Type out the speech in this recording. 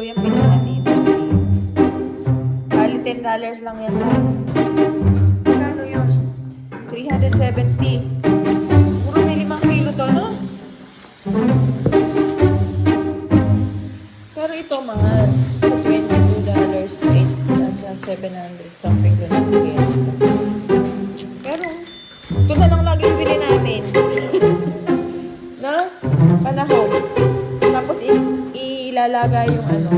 Yung pili namin. Bali, $10 lang yan. Kano yun? 370. Puro may 5 kilo to, no? Pero ito, mahal. $22 straight. Nasa 700 something ganun. Pero, ito na lang lagi yung bili namin. No? Panahon. Tapos, ilalagay yung ano,